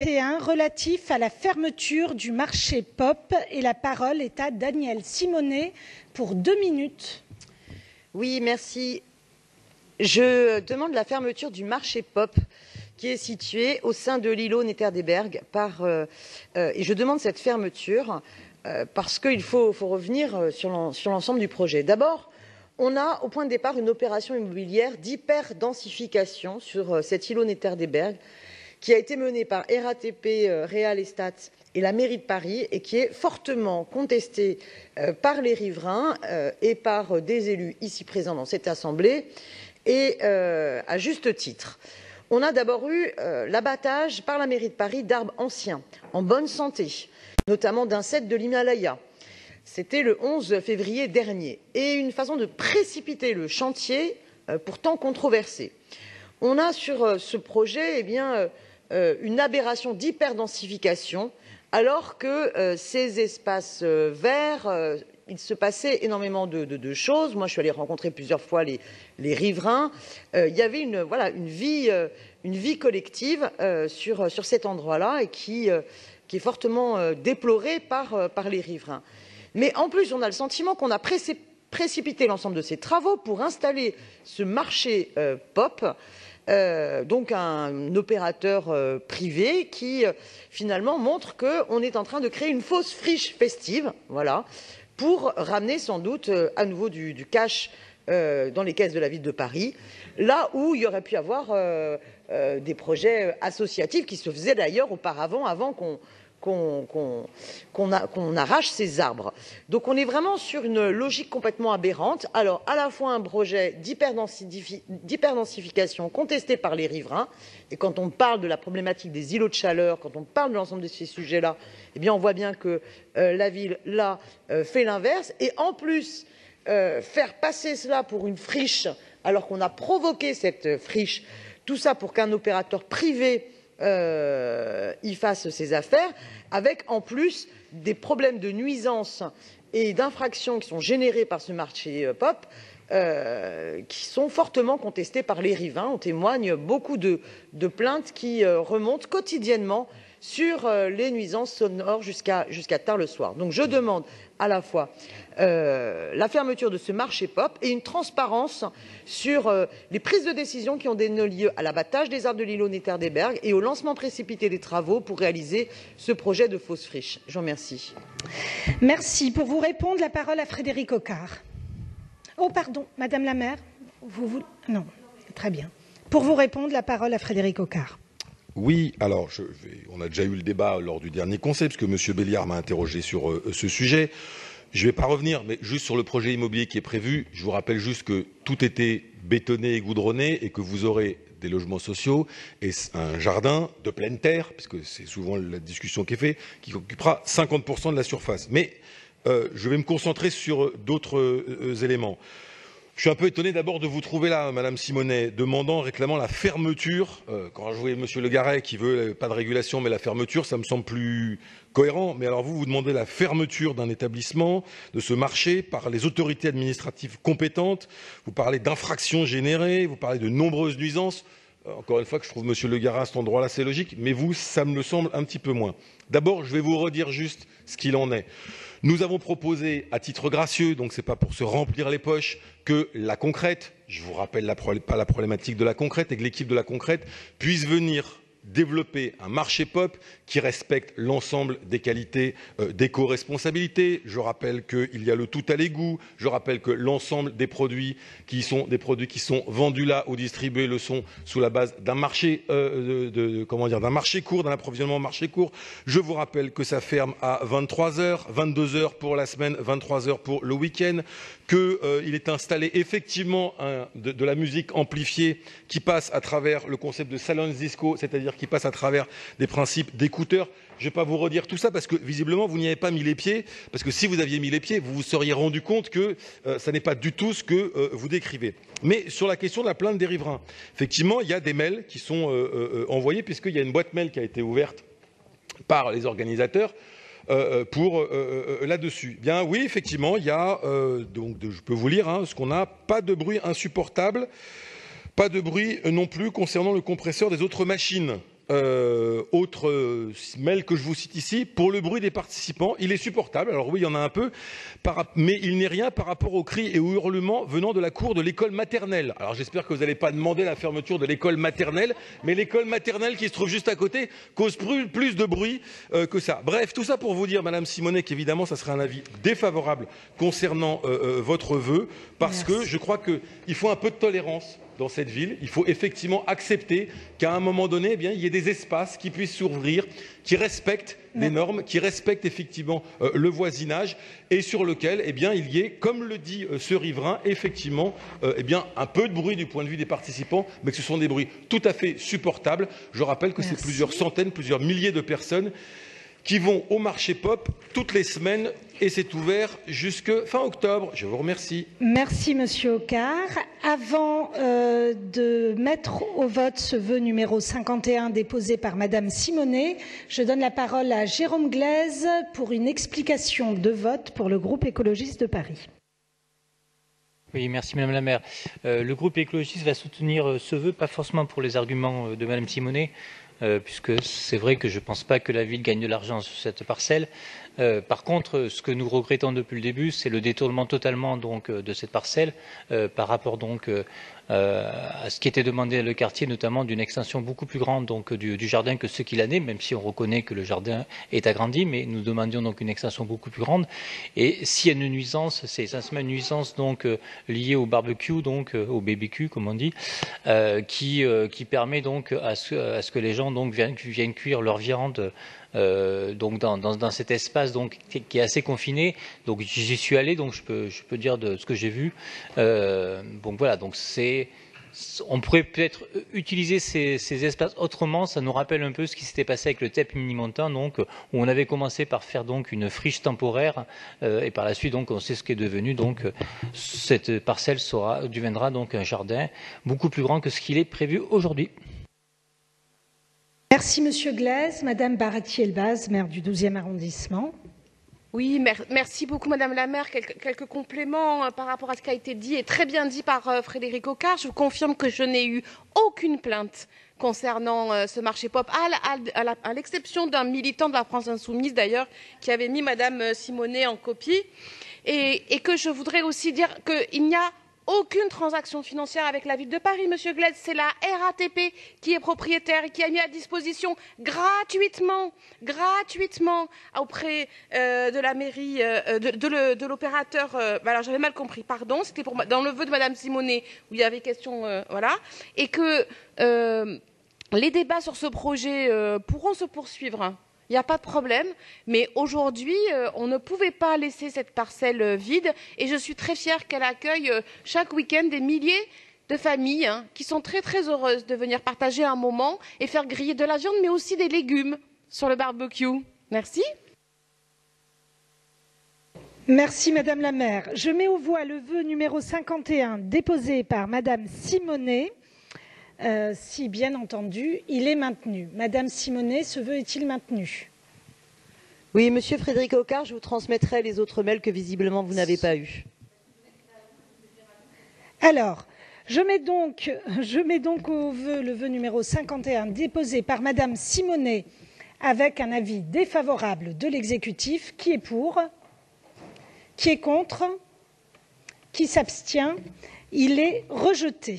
Relatif à la fermeture du marché POP et la parole est à Daniel Simonet pour 2 minutes. Oui, merci. Je demande la fermeture du marché POP qui est situé au sein de l'îlot Netters-des-Bergues et je demande cette fermeture parce qu'il faut revenir sur l'ensemble du projet. D'abord, on a au point de départ une opération immobilière d'hyperdensification sur cet îlot Netters-des-Bergues qui a été menée par RATP, Real Estate et la mairie de Paris et qui est fortement contestée par les riverains et par des élus ici présents dans cette assemblée et à juste titre. On a d'abord eu l'abattage par la mairie de Paris d'arbres anciens en bonne santé, notamment d'un cèdre de l'Himalaya. C'était le 11 février dernier et une façon de précipiter le chantier pourtant controversé. On a sur ce projet une aberration d'hyperdensification alors que ces espaces verts, il se passait énormément de choses. Moi, je suis allée rencontrer plusieurs fois les riverains. Il y avait une vie collective sur cet endroit-là et qui est fortement déplorée par les riverains. Mais en plus, on a le sentiment qu'on a précipité l'ensemble de ces travaux pour installer ce marché POP. Donc un opérateur privé qui finalement montre qu'on est en train de créer une fausse friche festive, voilà, pour ramener sans doute à nouveau du cash dans les caisses de la ville de Paris, là où il y aurait pu avoir des projets associatifs qui se faisaient d'ailleurs auparavant, avant qu'on arrache ces arbres. Donc on est vraiment sur une logique complètement aberrante. Alors à la fois un projet d'hyperdensification contesté par les riverains, et quand on parle de la problématique des îlots de chaleur, quand on parle de l'ensemble de ces sujets-là, eh bien on voit bien que la ville là fait l'inverse, et en plus faire passer cela pour une friche alors qu'on a provoqué cette friche, tout ça pour qu'un opérateur privé y fasse ses affaires, avec en plus des problèmes de nuisance et d'infractions qui sont générés par ce marché POP, qui sont fortement contestés par les riverains. On témoigne beaucoup de plaintes qui remontent quotidiennement sur les nuisances sonores jusqu'à tard le soir. Donc je demande à la fois la fermeture de ce marché POP et une transparence sur les prises de décision qui ont donné lieu à l'abattage des arbres de l'îlot Netters-des-Bergues et au lancement précipité des travaux pour réaliser ce projet de fausse friche. Je vous remercie. Merci. Pour vous répondre, la parole à Frédéric Ocard. Oh pardon, Madame la maire, non, très bien. Pour vous répondre, la parole à Frédéric Ocard. Oui, alors on a déjà eu le débat lors du dernier conseil, puisque M. Béliard m'a interrogé sur ce sujet. Je ne vais pas revenir, mais juste sur le projet immobilier qui est prévu, je vous rappelle juste que tout était bétonné et goudronné et que vous aurez des logements sociaux et un jardin de pleine terre, puisque c'est souvent la discussion qui est faite, qui occupera 50% de la surface. Mais je vais me concentrer sur d'autres éléments. Je suis un peu étonné d'abord de vous trouver là, Madame Simonet, réclamant la fermeture. Quand je voyais Monsieur Le Garret qui veut pas de régulation mais la fermeture, ça me semble plus cohérent. Mais alors vous demandez la fermeture d'un établissement, de ce marché, par les autorités administratives compétentes. Vous parlez d'infractions générées, vous parlez de nombreuses nuisances. Encore une fois que je trouve Monsieur Le Garret à cet endroit-là, c'est logique, mais vous, ça me le semble un petit peu moins. D'abord, je vais vous redire juste ce qu'il en est. Nous avons proposé, à titre gracieux, donc ce n'est pas pour se remplir les poches, que la concrète, je vous rappelle pas la problématique de la concrète, et que l'équipe de la concrète puisse venir développer un marché POP qui respecte l'ensemble des qualités d'éco-responsabilité. Je rappelle qu'il y a le tout à l'égout. Je rappelle que l'ensemble des produits qui sont vendus là ou distribués le sont sous la base d'un marché d'un marché court, d'un approvisionnement marché court. Je vous rappelle que ça ferme à 23h, 22h pour la semaine, 23h pour le week-end, qu'il est installé effectivement de la musique amplifiée qui passe à travers le concept de salon disco, c'est-à-dire qui passe à travers des principes d'écouteurs. Je ne vais pas vous redire tout ça parce que visiblement vous n'y avez pas mis les pieds, parce que si vous aviez mis les pieds, vous vous seriez rendu compte que ça n'est pas du tout ce que vous décrivez. Mais sur la question de la plainte des riverains, effectivement, il y a des mails qui sont envoyés, puisqu'il y a une boîte mail qui a été ouverte par les organisateurs pour là-dessus. Bien oui, effectivement, il y a, je peux vous lire ce qu'on a, pas de bruit insupportable, pas de bruit non plus concernant le compresseur des autres machines. autre mail que je vous cite ici, pour le bruit des participants, il est supportable. Alors oui, il y en a un peu, mais il n'est rien par rapport aux cris et aux hurlements venant de la cour de l'école maternelle. Alors j'espère que vous n'allez pas demander la fermeture de l'école maternelle, mais l'école maternelle qui se trouve juste à côté cause plus de bruit que ça. Bref, tout ça pour vous dire, Madame Simonet, qu'évidemment, ça sera un avis défavorable concernant votre vœu, parce que je crois qu'il faut un peu de tolérance dans cette ville. Il faut effectivement accepter qu'à un moment donné, eh bien, il y ait des espaces qui puissent s'ouvrir, qui respectent les normes, qui respectent effectivement le voisinage et sur lequel eh bien, il y ait, comme le dit ce riverain, effectivement eh bien, un peu de bruit du point de vue des participants, mais que ce sont des bruits tout à fait supportables. Je rappelle que c'est plusieurs centaines, plusieurs milliers de personnes qui vont au marché Pop toutes les semaines et c'est ouvert jusqu'à fin octobre. Je vous remercie. Merci Monsieur Ocard. Avant de mettre au vote ce vœu numéro 51 déposé par Madame Simonet, je donne la parole à Jérôme Glaise pour une explication de vote pour le groupe écologiste de Paris. Oui, merci Madame la maire. Le groupe écologiste va soutenir ce vœu, pas forcément pour les arguments de Madame Simonet, puisque c'est vrai que je ne pense pas que la ville gagne de l'argent sur cette parcelle. Par contre, ce que nous regrettons depuis le début, c'est le détournement totalement donc de cette parcelle par rapport donc à ce qui était demandé à le quartier, notamment d'une extension beaucoup plus grande donc du jardin que ce qu'il en est, même si on reconnaît que le jardin est agrandi, mais nous demandions donc une extension beaucoup plus grande. Et s'il y a une nuisance, c'est essentiellement une nuisance donc liée au barbecue, donc au BBQ comme on dit, qui permet donc à ce que les gens donc viennent cuire leur viande. Donc dans cet espace donc qui est assez confiné, donc j'y suis allé, donc je peux dire de ce que j'ai vu. Donc voilà, donc on pourrait peut-être utiliser ces espaces autrement. Ça nous rappelle un peu ce qui s'était passé avec le TEP Minimontant, donc où on avait commencé par faire donc une friche temporaire et par la suite donc on sait ce qui est devenu. Donc cette parcelle deviendra donc un jardin beaucoup plus grand que ce qu'il est prévu aujourd'hui. Merci Monsieur Glaise. Madame Baratier-Elbaz, maire du 12e arrondissement. Oui, merci beaucoup Madame la maire. Quelques compléments par rapport à ce qui a été dit et très bien dit par Frédéric Ocard. Je vous confirme que je n'ai eu aucune plainte concernant ce marché Pop, à l'exception d'un militant de la France Insoumise d'ailleurs, qui avait mis Madame Simonet en copie. Et que je voudrais aussi dire qu'il n'y a aucune transaction financière avec la ville de Paris, Monsieur Glaise. C'est la RATP qui est propriétaire et qui a mis à disposition gratuitement auprès de la mairie, de l'opérateur. Alors j'avais mal compris, pardon. C'était dans le vœu de Madame Simonet où il y avait question, voilà, et que les débats sur ce projet pourront se poursuivre. Il n'y a pas de problème, mais aujourd'hui, on ne pouvait pas laisser cette parcelle vide et je suis très fière qu'elle accueille chaque week-end des milliers de familles qui sont très très heureuses de venir partager un moment et faire griller de la viande, mais aussi des légumes sur le barbecue. Merci. Merci Madame la maire. Je mets aux voix le vœu numéro 51 déposé par Madame Simonet. Si, bien entendu, il est maintenu. Madame Simonet, ce vœu est-il maintenu? Oui, Monsieur Frédéric Ocard, je vous transmettrai les autres mails que visiblement vous n'avez pas eus. Alors, je mets donc au vœu le vœu numéro 51 déposé par Madame Simonet avec un avis défavorable de l'exécutif. Qui est pour? Qui est contre? Qui s'abstient? Il est rejeté.